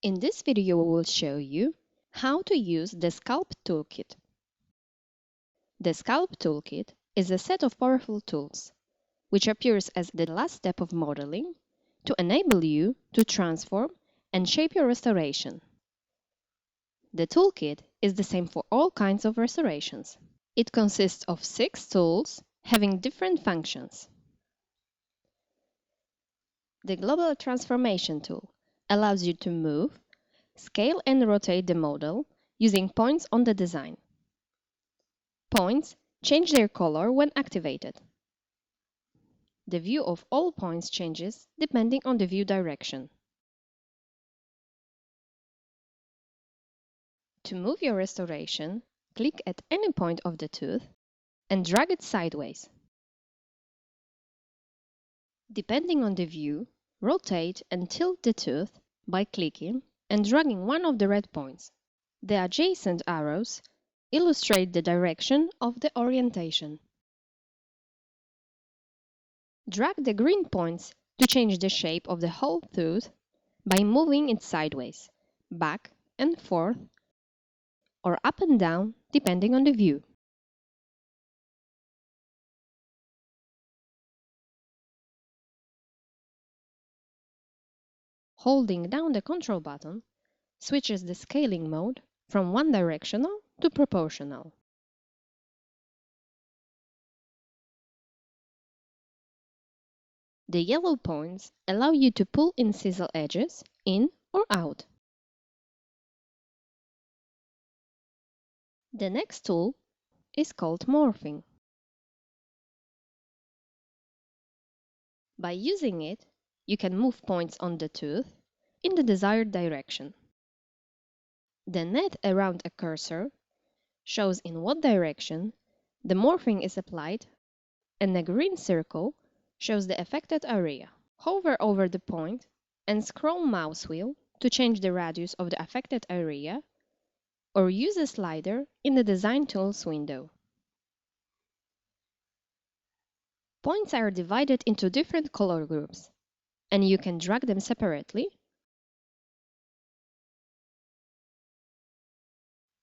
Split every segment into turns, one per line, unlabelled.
In this video, we will show you how to use the Sculpt Toolkit. The Sculpt Toolkit is a set of powerful tools, which appears as the last step of modeling to enable you to transform and shape your restoration. The toolkit is the same for all kinds of restorations. It consists of 6 tools having different functions. The Global Transformation tool allows you to move, scale and rotate the model using points on the design. Points change their color when activated. The view of all points changes depending on the view direction. To move your restoration, click at any point of the tooth and drag it sideways. Depending on the view, rotate and tilt the tooth by clicking and dragging one of the red points. The adjacent arrows illustrate the direction of the orientation. Drag the green points to change the shape of the whole tooth by moving it sideways, back and forth, or up and down depending on the view. Holding down the control button switches the scaling mode from one directional to proportional. The yellow points allow you to pull incisal edges in or out. The next tool is called morphing. By using it, you can move points on the tooth in the desired direction. The net around a cursor shows in what direction the morphing is applied, and a green circle shows the affected area. Hover over the point and scroll mouse wheel to change the radius of the affected area, or use a slider in the Design Tools window. Points are divided into different color groups, and you can drag them separately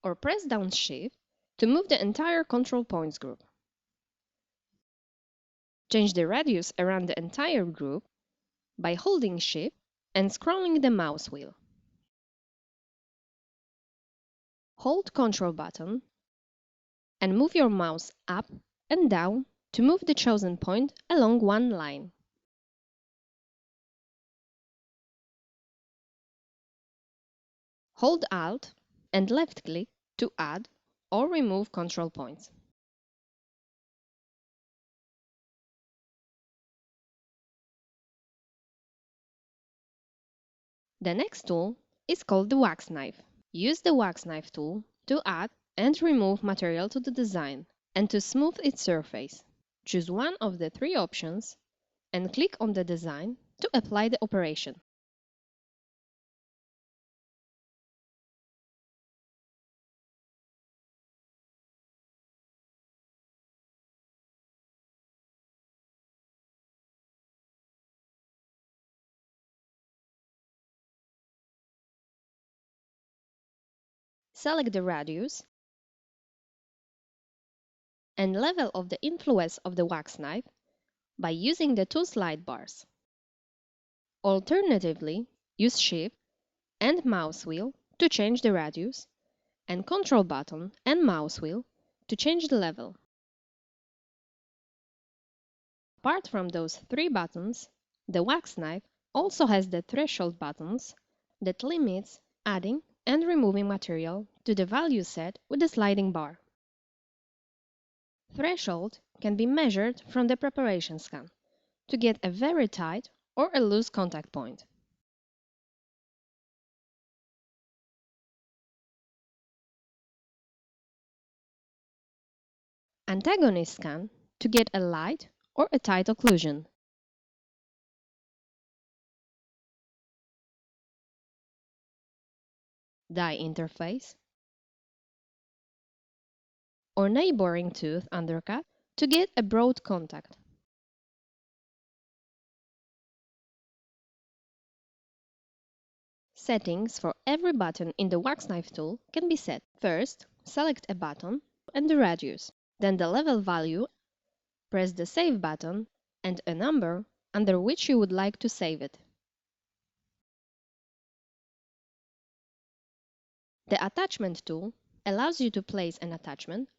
or press down Shift to move the entire control points group. Change the radius around the entire group by holding Shift and scrolling the mouse wheel. Hold Control button and move your mouse up and down to move the chosen point along one line. Hold Alt and left-click to add or remove control points. The next tool is called the wax knife. Use the wax knife tool to add and remove material to the design and to smooth its surface. Choose one of the 3 options and click on the design to apply the operation. Select the radius and level of the influence of the wax knife by using the 2 slide bars. Alternatively, use Shift and mouse wheel to change the radius, and Control button and mouse wheel to change the level. Apart from those 3 buttons, the wax knife also has the threshold buttons that limits adding and removing material to the value set with the sliding bar. Threshold can be measured from the preparation scan to get a very tight or a loose contact point. Antagonist scan to get a light or a tight occlusion. Die interface, or neighboring tooth undercut to get a broad contact. Settings for every button in the wax knife tool can be set. First, select a button and the radius, then the level value, press the Save button, and a number under which you would like to save it. The Attachment tool allows you to place an attachment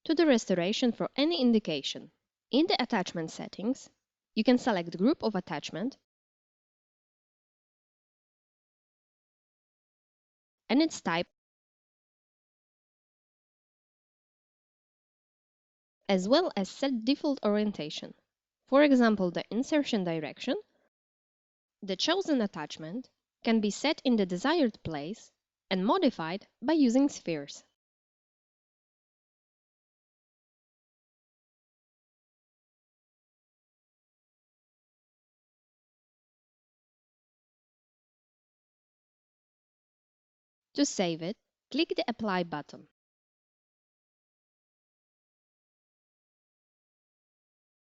to the restoration for any indication. In the attachment settings, you can select Group of Attachment and its type, as well as set default orientation. For example, the insertion direction. The chosen attachment can be set in the desired place and modified by using spheres. To save it, click the Apply button.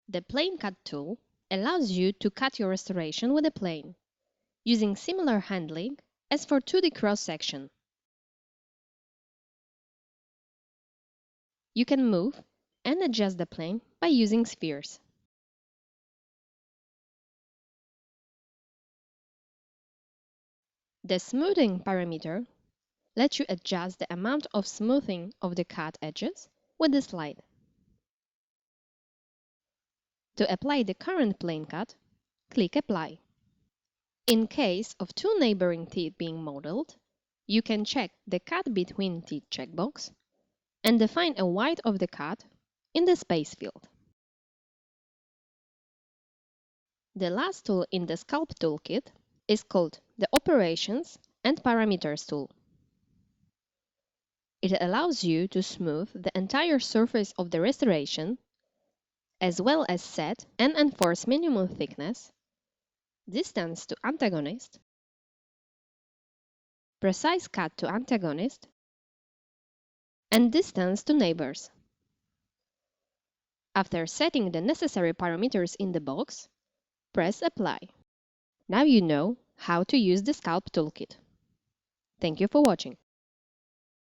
The Plane Cut tool allows you to cut your restoration with a plane, using similar handling as for 2D cross-section. You can move and adjust the plane by using spheres. The Smoothing parameter lets you adjust the amount of smoothing of the cut edges with the slide. To apply the current plane cut, click Apply. In case of two neighboring teeth being modeled, you can check the Cut Between Teeth checkbox and define a width of the cut in the space field. The last tool in the Sculpt toolkit is called the Operations and Parameters tool. It allows you to smooth the entire surface of the restoration, as well as set and enforce minimum thickness, distance to antagonist, precise cut to antagonist, and distance to neighbors. After setting the necessary parameters in the box, press Apply. Now you know how to use the Sculpt toolkit. Thank you for watching.